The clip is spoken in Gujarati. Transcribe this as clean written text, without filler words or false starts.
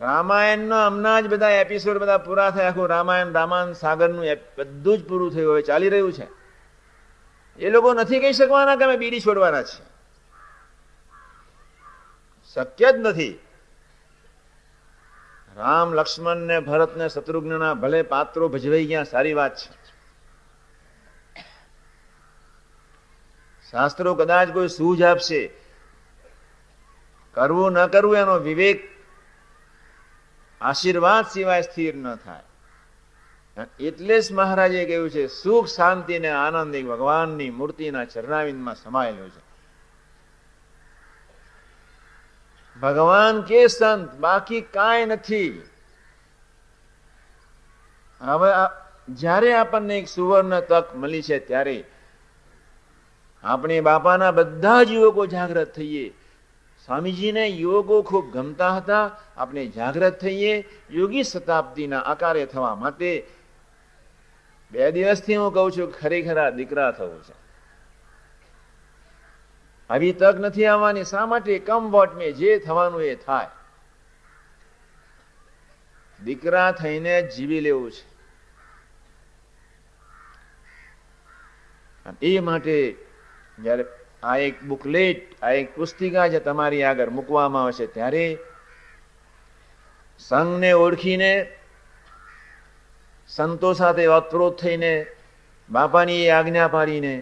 રામાયણના હમણાં જ બધા એપિસોડ બધા પૂરા થયા, આખું રામાયણ સાગરનું બધું જ પૂરું થયું, હવે ચાલી રહ્યું છે. એ લોકો નથી કહી શકવાના કે અમે બીડી છોડવાના છે, શક્ય જ નથી. રામ, લક્ષ્મણ ને ભરત ને શત્રુઘ્નના ભલે પાત્રો ભજવાઈ ગયા, સારી વાત છે. શાસ્ત્રો કદાચ કોઈ સૂઝ આપશે, કરવું ન કરવું એનો વિવેક આશીર્વાદ સિવાય સ્થિર ન થાય. એટલે જ મહારાજે કહ્યું છે સુખ શાંતિ ને આનંદ ભગવાનની મૂર્તિના ચરણાવિંદમાં સમાયેલો છે. ભગવાન કે સંત, બાકી કાંઈ નથી. હવે જ્યારે આપણને એક સુવર્ણ તક મળી છે ત્યારે આપણે બાપાના બધા જ યુવકો જાગૃત થઈએ. સ્વામીજીને યોગો ખૂબ ગમતા હતા. આપણે જાગૃત થઈએ યોગી શતાબ્દીના આકારે થવા માટે. 2 દિવસથી હું કહું છું ખરેખર આ દીકરા થવું છે. આવી તક નથી આવવાની. શા માટે? કમ વોટ મેં, જે થવાનું એ થાય. દીકરા થઈને જીવી લેવું છે. એ માટે જયારે આ એક બુકલેટ, આ એક પુસ્તિકા જે તમારી આગળ મૂકવામાં આવશે ત્યારે સંઘને ઓળખીને સંતો સાથે ઓતપ્રોત થઈને બાપાની એ આજ્ઞા પાડીને